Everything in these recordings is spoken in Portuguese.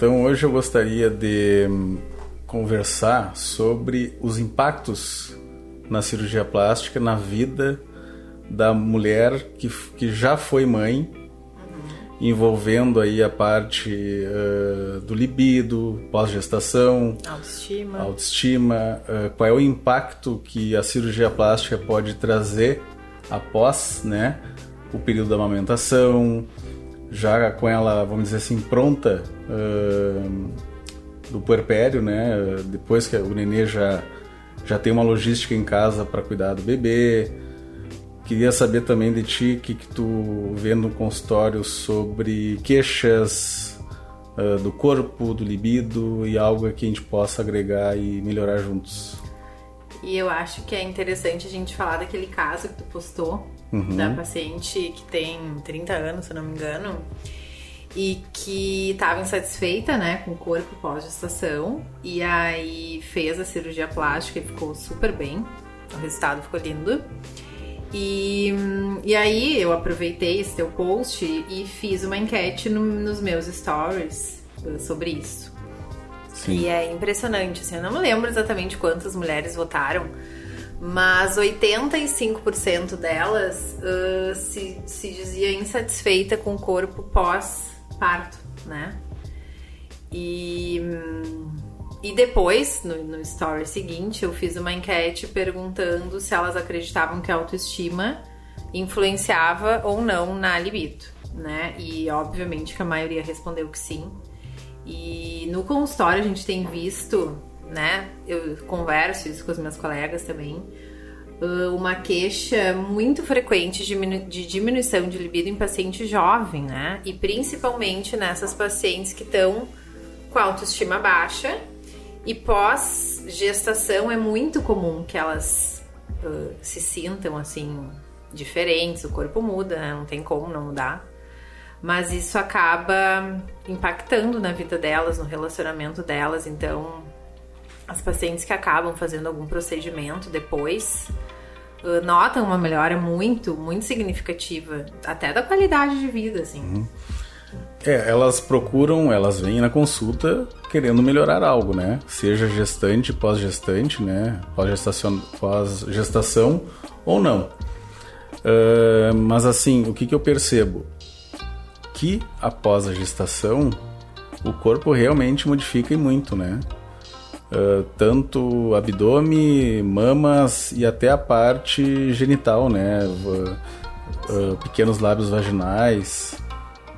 Então hoje eu gostaria de conversar sobre os impactos na cirurgia plástica na vida da mulher que já foi mãe, envolvendo aí a parte do libido, pós-gestação, autoestima, qual é o impacto que a cirurgia plástica pode trazer após, né, o período da amamentação, já com ela, vamos dizer assim, pronta do puerpério, né, depois que o nenê já tem uma logística em casa para cuidar do bebê. Queria saber também de ti o que tu vê no consultório sobre queixas do corpo, do libido e algo que a gente possa agregar e melhorar juntos. E eu acho que é interessante a gente falar daquele caso que tu postou, da paciente que tem 30 anos, se eu não me engano, e que estava insatisfeita, né, com o corpo pós-gestação, e aí fez a cirurgia plástica e ficou super bem, o resultado ficou lindo. E aí eu aproveitei esse teu post e fiz uma enquete nos meus stories sobre isso. Sim. E é impressionante, assim, eu não me lembro exatamente quantas mulheres votaram, mas 85% delas se dizia insatisfeita com o corpo pós-parto, né? E depois, no story seguinte, eu fiz uma enquete perguntando se elas acreditavam que a autoestima influenciava ou não na libido, né? E obviamente que a maioria respondeu que sim. E no consultório a gente tem visto, né? Eu converso isso com os meus colegas também, uma queixa muito frequente de diminuição de libido em paciente jovem, né? E principalmente nessas pacientes que estão com a autoestima baixa. E pós-gestação é muito comum que elas se sintam assim diferentes, o corpo muda, né? Não tem como não mudar. Mas isso acaba impactando na vida delas, no relacionamento delas. Então, as pacientes que acabam fazendo algum procedimento depois notam uma melhora muito, muito significativa, até da qualidade de vida, assim. Elas vêm na consulta querendo melhorar algo, né? Seja gestante, pós-gestante, né? Pós-gestação ou não. Mas assim, o que eu percebo? Que após a gestação, o corpo realmente modifica e muito, né? Tanto abdômen, mamas e até a parte genital, né? Pequenos lábios vaginais,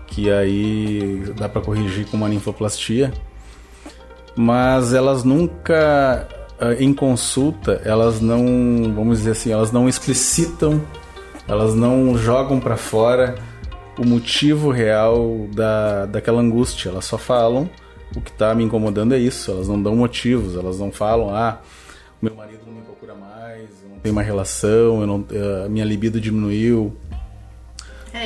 que aí dá para corrigir com uma ninfoplastia, mas elas nunca, em consulta, elas não, vamos dizer assim, elas não explicitam, elas não jogam para fora o motivo real daquela angústia. Elas só falam: o que está me incomodando é isso. Elas não dão motivos, elas não falam: meu marido não me procura mais, eu não tenho uma relação, a minha libido diminuiu.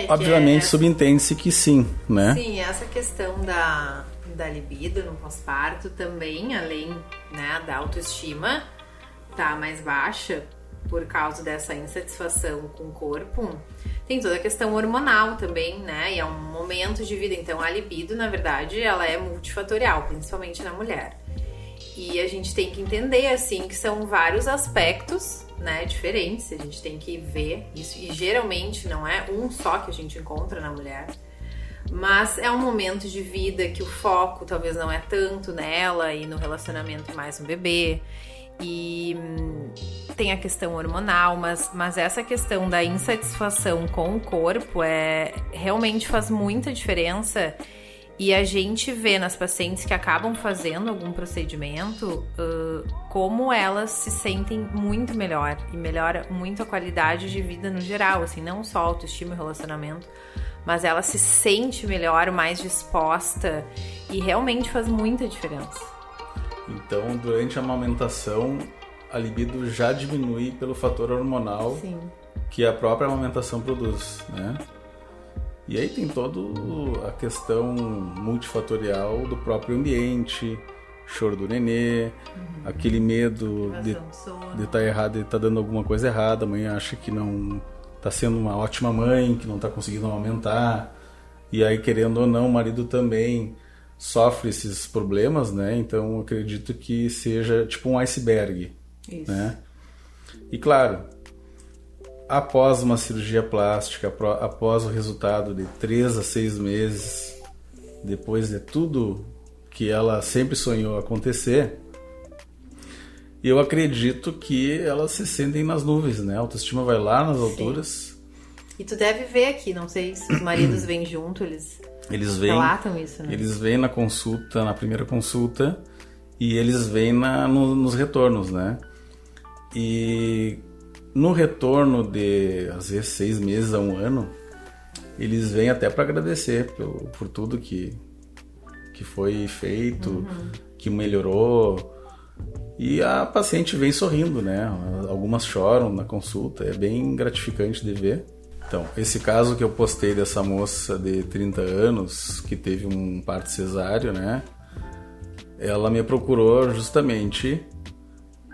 Obviamente subentende-se que sim, né? Sim, essa questão da libido no pós-parto também, além, né, da autoestima tá mais baixa por causa dessa insatisfação com o corpo, tem toda a questão hormonal também, né? E é um momento de vida, então a libido, na verdade, ela é multifatorial, principalmente na mulher. E a gente tem que entender, assim, que são vários aspectos, né, diferentes, a gente tem que ver isso, e geralmente não é um só que a gente encontra na mulher, mas é um momento de vida que o foco talvez não é tanto nela e no relacionamento mais no bebê, e tem a questão hormonal, mas essa questão da insatisfação com o corpo realmente faz muita diferença. E a gente vê nas pacientes que acabam fazendo algum procedimento como elas se sentem muito melhor e melhora muito a qualidade de vida no geral, assim, não só autoestima e relacionamento, mas ela se sente melhor, mais disposta, e realmente faz muita diferença. Então, durante a amamentação, a libido já diminui pelo fator hormonal. Sim. Que a própria amamentação produz, né? E aí tem toda a questão multifatorial do próprio ambiente, choro do nenê, aquele medo de estar errado, de estar dando alguma coisa errada. A mãe acha que não está sendo uma ótima mãe, que não está conseguindo amamentar. E aí, querendo ou não, o marido também sofre esses problemas, né? Então eu acredito que seja tipo um iceberg. Isso. Né? E claro, após uma cirurgia plástica, após o resultado de 3 a 6 meses, depois de tudo que ela sempre sonhou acontecer, eu acredito que elas se sentem nas nuvens, né? A autoestima vai lá nas alturas. E tu deve ver aqui, não sei se os maridos vêm junto, eles vêm, relatam isso, né? Eles vêm na consulta, na primeira consulta, e eles vêm nos retornos, né? E no retorno de, às vezes, 6 meses a 1 ano, eles vêm até para agradecer por tudo que foi feito, que melhorou. E a paciente vem sorrindo, né? Algumas choram na consulta, é bem gratificante de ver. Então, esse caso que eu postei dessa moça de 30 anos, que teve um parto cesáreo, né? Ela me procurou justamente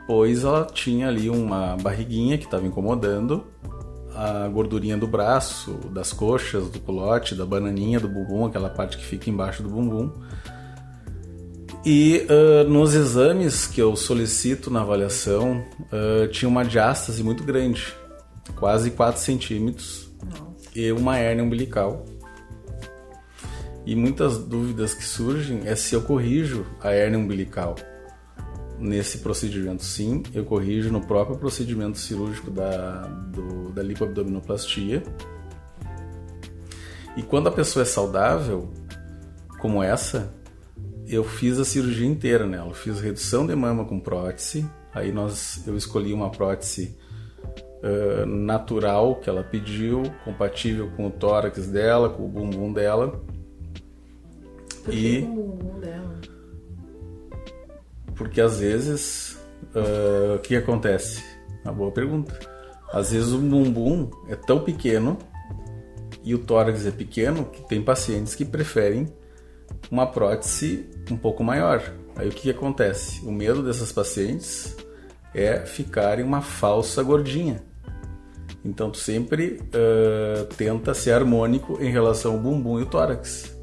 pois ela tinha ali uma barriguinha que estava incomodando, a gordurinha do braço, das coxas, do culote, da bananinha, do bumbum, aquela parte que fica embaixo do bumbum. E nos exames que eu solicito na avaliação, tinha uma diástase muito grande, quase 4 centímetros, e uma hérnia umbilical. E muitas dúvidas que surgem é se eu corrijo a hérnia umbilical. Nesse procedimento, sim, eu corrijo no próprio procedimento cirúrgico da lipoabdominoplastia. E quando a pessoa é saudável, como essa, eu fiz a cirurgia inteira nela. Eu fiz redução de mama com prótese. Aí eu escolhi uma prótese natural que ela pediu, compatível com o tórax dela, com o bumbum dela. Por que com o bumbum dela? Porque às vezes, o que acontece? Uma boa pergunta. Às vezes o bumbum é tão pequeno e o tórax é pequeno que tem pacientes que preferem uma prótese um pouco maior. Aí o que acontece? O medo dessas pacientes é ficarem uma falsa gordinha. Então tu sempre tenta ser harmônico em relação ao bumbum e o tórax.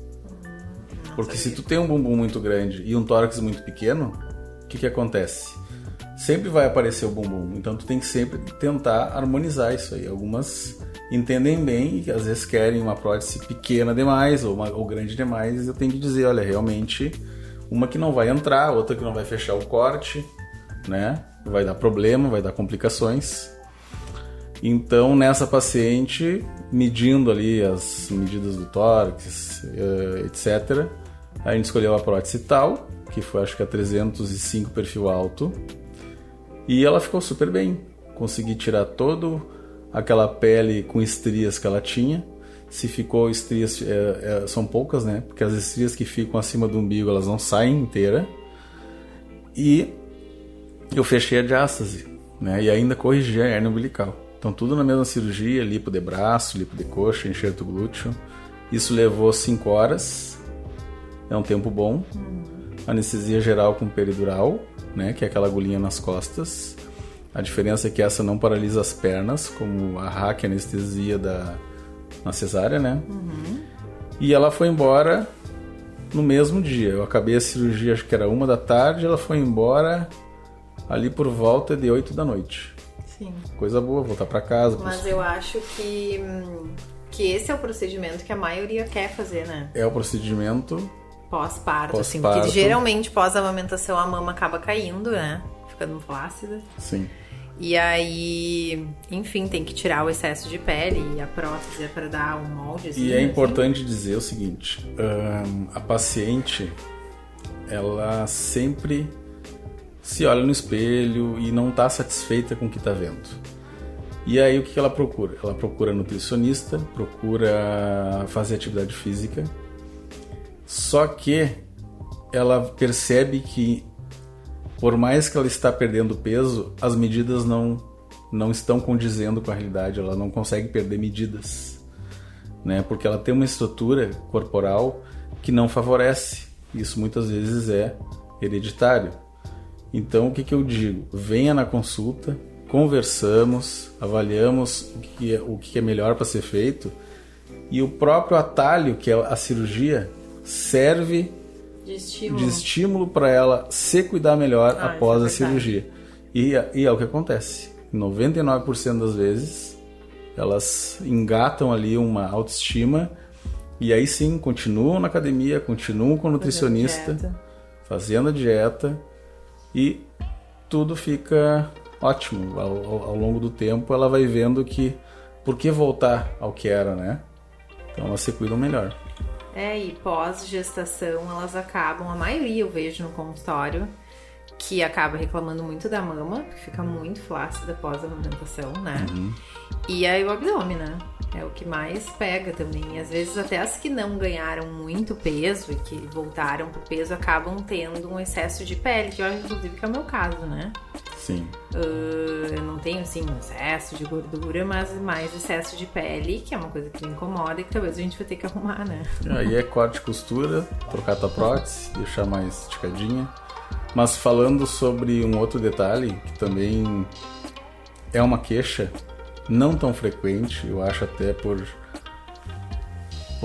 Porque se tu tem um bumbum muito grande e um tórax muito pequeno, o que acontece? Sempre vai aparecer o bumbum, então tu tem que sempre tentar harmonizar isso aí. Algumas entendem bem e às vezes querem uma prótese pequena demais ou grande demais, eu tenho que dizer, olha, realmente uma que não vai entrar, outra que não vai fechar o corte, né? Vai dar problema, vai dar complicações. Então nessa paciente, medindo ali as medidas do tórax, etc., a gente escolheu a prótese tal, que foi acho que a 305 perfil alto, e ela ficou super bem. Consegui tirar toda aquela pele com estrias que ela tinha. Se ficou estrias, são poucas, né? Porque as estrias que ficam acima do umbigo, elas não saem inteira. E eu fechei a diástase, né? E ainda corrigi a hérnia umbilical. Então tudo na mesma cirurgia, lipo de braço, lipo de coxa, enxerto glúteo. Isso levou 5 horas, é um tempo bom. Anestesia geral com peridural, né, que é aquela agulhinha nas costas. A diferença é que essa não paralisa as pernas, como a RAC, anestesia na cesárea, né? E ela foi embora no mesmo dia. Eu acabei a cirurgia, acho que era 1 da tarde, ela foi embora ali por volta de 8 da noite. Sim. Coisa boa, voltar para casa. Mas eu acho que esse é o procedimento que a maioria quer fazer, né? É o procedimento pós-parto, assim, porque geralmente pós-amamentação a mama acaba caindo, né? Ficando flácida. Sim. E aí, enfim, tem que tirar o excesso de pele e a prótese é para dar um molde. Assim, e é importante dizer o seguinte, a paciente, ela sempre se olha no espelho e não está satisfeita com o que está vendo. E aí o que ela procura? Ela procura nutricionista, procura fazer atividade física. Só que ela percebe que, por mais que ela está perdendo peso, as medidas não estão condizendo com a realidade, ela não consegue perder medidas, né? Porque ela tem uma estrutura corporal que não favorece. Isso muitas vezes é hereditário. Então o que eu digo? Venha na consulta, conversamos, avaliamos o que é melhor para ser feito, e o próprio atalho, que é a cirurgia, serve de estímulo para ela se cuidar melhor após a cirurgia. E é o que acontece. 99% das vezes, elas engatam ali uma autoestima e aí sim, continuam na academia, continuam com o nutricionista, fazendo a dieta e tudo fica ótimo. Ao longo do tempo, ela vai vendo que por que voltar ao que era, né? Então elas se cuidam melhor. E pós-gestação elas acabam, a maioria eu vejo no consultório, que acaba reclamando muito da mama, que fica muito flácida após a amamentação, né? E aí o abdômen, né? É o que mais pega também. E às vezes até as que não ganharam muito peso e que voltaram pro peso acabam tendo um excesso de pele, que eu acho inclusive que é o meu caso, né? Sim. Eu não tenho, assim, um excesso de gordura, mas mais excesso de pele, que é uma coisa que me incomoda e que talvez a gente vai ter que arrumar, né? Aí é corte e costura, trocar tua prótese, deixar mais esticadinha. Mas falando sobre um outro detalhe, que também é uma queixa não tão frequente, eu acho até por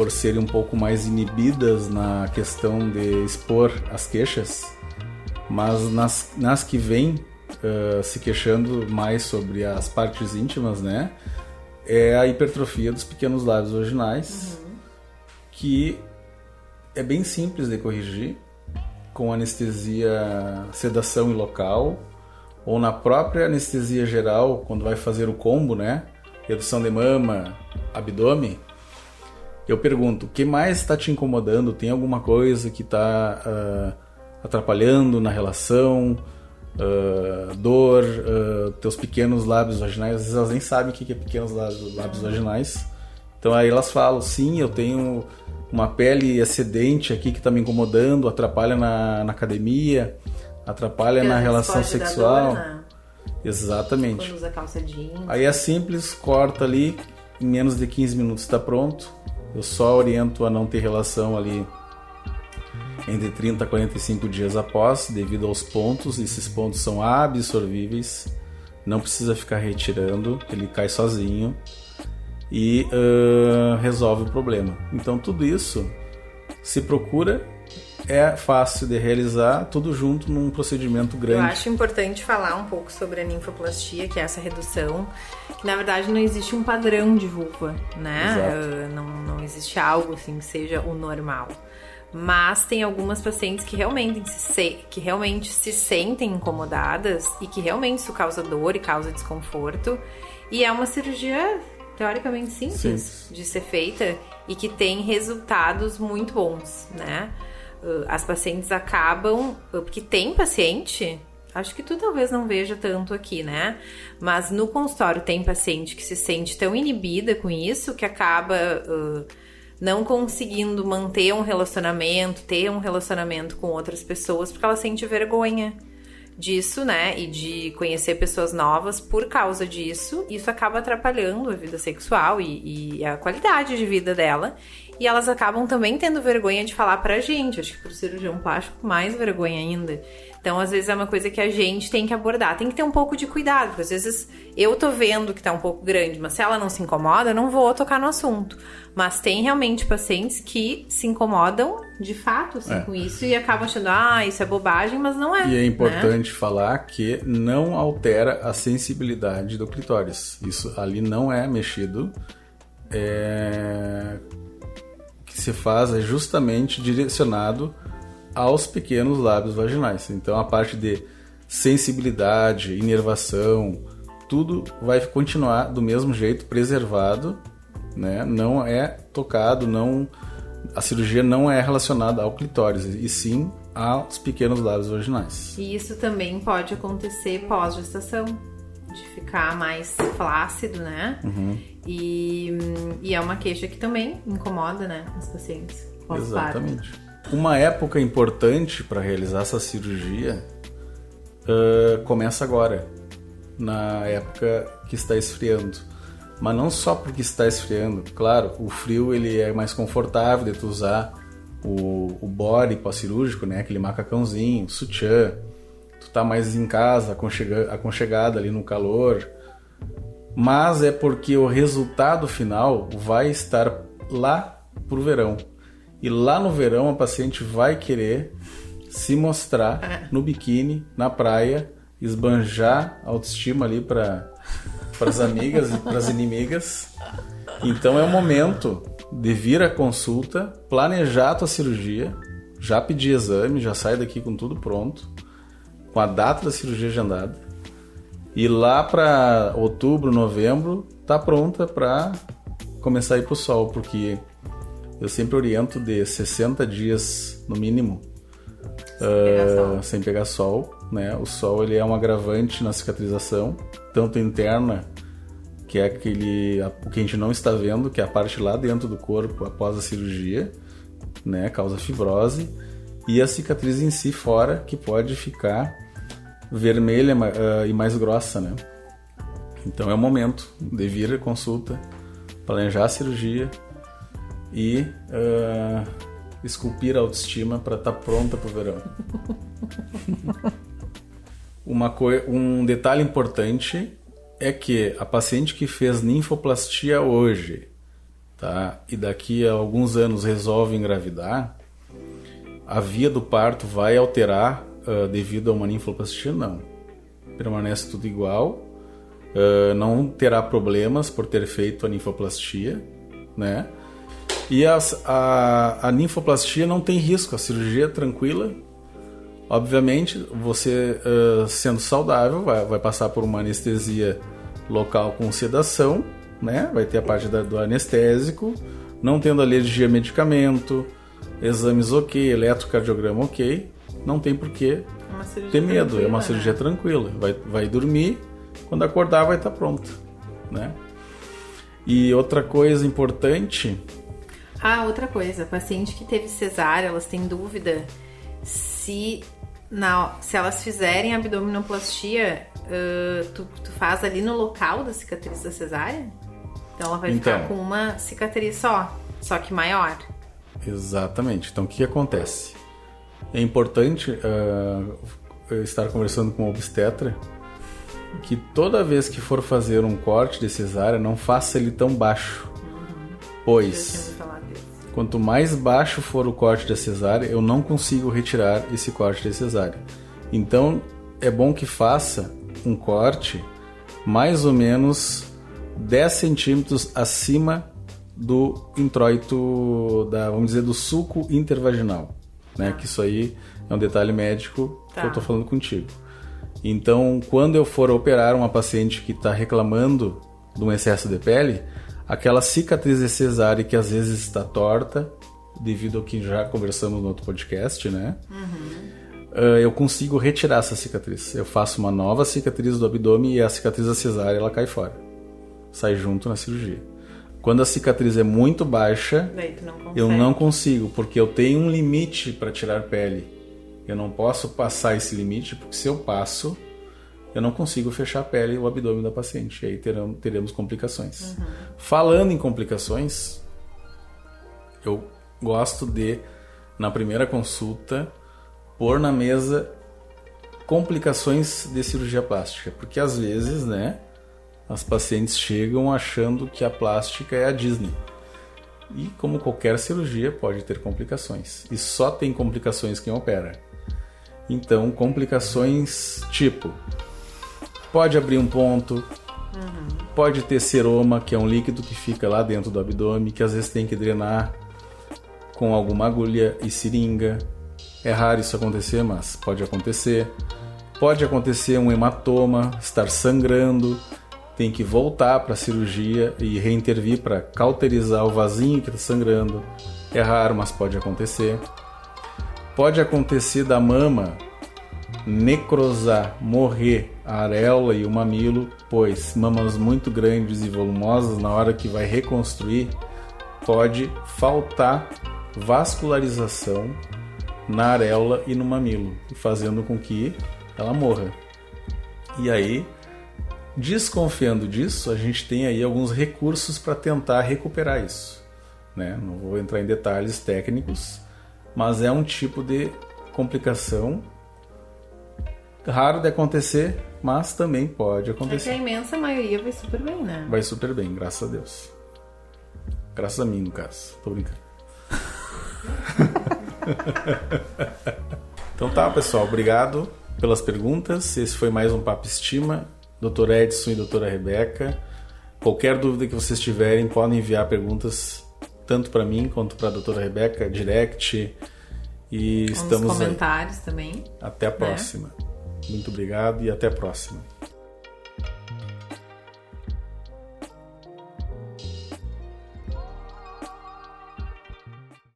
serem um pouco mais inibidas na questão de expor as queixas, mas nas que vêm se queixando mais sobre as partes íntimas, né? É a hipertrofia dos pequenos lábios vaginais, que é bem simples de corrigir, com anestesia, sedação em local, ou na própria anestesia geral, quando vai fazer o combo, né? Redução de mama, abdômen. Eu pergunto, o que mais está te incomodando? Tem alguma coisa que está atrapalhando na relação? Dor, teus pequenos lábios vaginais? Às vezes elas nem sabem o que é pequenos lábios vaginais. Então aí elas falam, sim, eu tenho uma pele excedente aqui que está me incomodando, atrapalha na academia, atrapalha na relação sexual. Dor, né? Exatamente. Quando usa calça jeans. Aí é simples, corta ali, em menos de 15 minutos está pronto. Eu só oriento a não ter relação ali entre 30 a 45 dias após, devido aos pontos. Esses pontos são absorvíveis, não precisa ficar retirando, ele cai sozinho e resolve o problema. Então tudo isso se procura, é fácil de realizar, tudo junto num procedimento grande. Eu acho importante falar um pouco sobre a ninfoplastia, que é essa redução, que na verdade não existe um padrão de vulva, né? Não existe algo assim que seja o normal. Mas tem algumas pacientes que realmente se sentem incomodadas e que realmente isso causa dor e causa desconforto. E é uma cirurgia teoricamente simples de ser feita e que tem resultados muito bons, né? As pacientes acabam... Porque tem paciente... Acho que tu talvez não veja tanto aqui, né? Mas no consultório tem paciente que se sente tão inibida com isso que acaba não conseguindo manter um relacionamento, ter um relacionamento com outras pessoas, porque ela sente vergonha disso, né? E de conhecer pessoas novas por causa disso. Isso acaba atrapalhando a vida sexual e a qualidade de vida dela. E elas acabam também tendo vergonha de falar pra gente. Acho que pro cirurgião plástico, mais vergonha ainda. Então, às vezes, é uma coisa que a gente tem que abordar. Tem que ter um pouco de cuidado, porque às vezes eu tô vendo que tá um pouco grande, mas se ela não se incomoda, eu não vou tocar no assunto. Mas tem realmente pacientes que se incomodam de fato assim, com isso e acabam achando, isso é bobagem, mas não é. E é importante falar que não altera a sensibilidade do clitóris. Isso ali não é mexido. O que se faz é justamente direcionado aos pequenos lábios vaginais. Então a parte de sensibilidade, inervação, tudo vai continuar do mesmo jeito, preservado, né? Não é tocado, a cirurgia não é relacionada ao clitóris, e sim aos pequenos lábios vaginais. E isso também pode acontecer pós-gestação, de ficar mais flácido, né? E é uma queixa que também incomoda, né, os pacientes pós-parto. Exatamente. Uma época importante para realizar essa cirurgia começa agora, na época que está esfriando. Mas não só porque está esfriando. Claro, o frio ele é mais confortável de tu usar o body pós-cirúrgico, né? Aquele macacãozinho, sutiã. Tu tá mais em casa, aconchegado ali no calor. Mas é porque o resultado final vai estar lá pro verão. E lá no verão a paciente vai querer se mostrar no biquíni, na praia, esbanjar a autoestima ali para as amigas e para as inimigas. Então é o momento de vir à consulta, planejar a tua cirurgia, já pedir exame, já sai daqui com tudo pronto, com a data da cirurgia agendada. E lá para outubro, novembro, tá pronta para começar a ir pro sol, porque eu sempre oriento de 60 dias no mínimo sem pegar sol, né? O sol ele é um agravante na cicatrização, tanto interna, que é o que a gente não está vendo, que é a parte lá dentro do corpo após a cirurgia, né? Causa fibrose, e a cicatriz em si fora, que pode ficar vermelha e mais grossa, né? Então é o momento de vir à consulta, planejar a cirurgia e esculpir a autoestima para estar pronta para o verão. Um detalhe importante é que a paciente que fez ninfoplastia hoje, tá? E daqui a alguns anos resolve engravidar, a via do parto vai alterar devido a uma ninfoplastia? Não. Permanece tudo igual. Não terá problemas por ter feito a ninfoplastia, né? E a ninfoplastia não tem risco, a cirurgia é tranquila. Obviamente, você sendo saudável vai passar por uma anestesia local com sedação, né? Vai ter a parte do anestésico, não tendo alergia a medicamento, exames ok, eletrocardiograma ok, não tem por que ter medo, é uma cirurgia tranquila. Vai dormir, quando acordar vai estar pronta, né? E outra coisa importante... outra coisa, paciente que teve cesárea, elas têm dúvida se elas fizerem abdominoplastia, tu faz ali no local da cicatriz da cesárea? Então ela vai ficar com uma cicatriz só que maior. Exatamente. Então o que acontece? É importante estar conversando com o obstetra que toda vez que for fazer um corte de cesárea, não faça ele tão baixo. Pois quanto mais baixo for o corte da cesárea, eu não consigo retirar esse corte da cesárea. Então é bom que faça um corte mais ou menos 10 centímetros acima do introito, vamos dizer, do sulco intervaginal, né? Que isso aí é um detalhe médico que eu tô falando contigo. Então, quando eu for operar uma paciente que está reclamando de um excesso de pele, aquela cicatriz de cesárea que às vezes está torta, devido ao que já conversamos no outro podcast, né? Eu consigo retirar essa cicatriz. Eu faço uma nova cicatriz do abdômen e a cicatriz da cesárea ela cai fora. Sai junto na cirurgia. Quando a cicatriz é muito baixa, eu não consigo, porque eu tenho um limite para tirar pele. Eu não posso passar esse limite, porque se eu passo, eu não consigo fechar a pele e o abdômen da paciente. E aí teremos complicações. Falando em complicações, eu gosto de, na primeira consulta, pôr na mesa complicações de cirurgia plástica. Porque às vezes, né, as pacientes chegam achando que a plástica é a Disney. E como qualquer cirurgia, pode ter complicações. E só tem complicações quem opera. Então, complicações tipo... Pode abrir um ponto, pode ter seroma, que é um líquido que fica lá dentro do abdômen, que às vezes tem que drenar com alguma agulha e seringa. É raro isso acontecer, mas pode acontecer. Pode acontecer um hematoma, estar sangrando, tem que voltar para a cirurgia e reintervir para cauterizar o vasinho que está sangrando. É raro, mas pode acontecer. Pode acontecer da mama necrosar, morrer a areola e o mamilo, pois mamas muito grandes e volumosas, na hora que vai reconstruir, pode faltar vascularização na areola e no mamilo, fazendo com que ela morra. E aí, desconfiando disso, a gente tem aí alguns recursos para tentar recuperar isso, né? Não vou entrar em detalhes técnicos, mas é um tipo de complicação raro de acontecer, mas também pode acontecer. É que a imensa maioria vai super bem, né? Vai super bem, graças a Deus. Graças a mim, no caso. Tô brincando. Então tá, pessoal, obrigado pelas perguntas. Esse foi mais um Papo Estima. Dr. Edson e doutora Rebeca. Qualquer dúvida que vocês tiverem, podem enviar perguntas tanto para mim quanto para a doutora Rebeca, direct. E estamos nos comentários aí. Também. Até a próxima. Muito obrigado e até a próxima.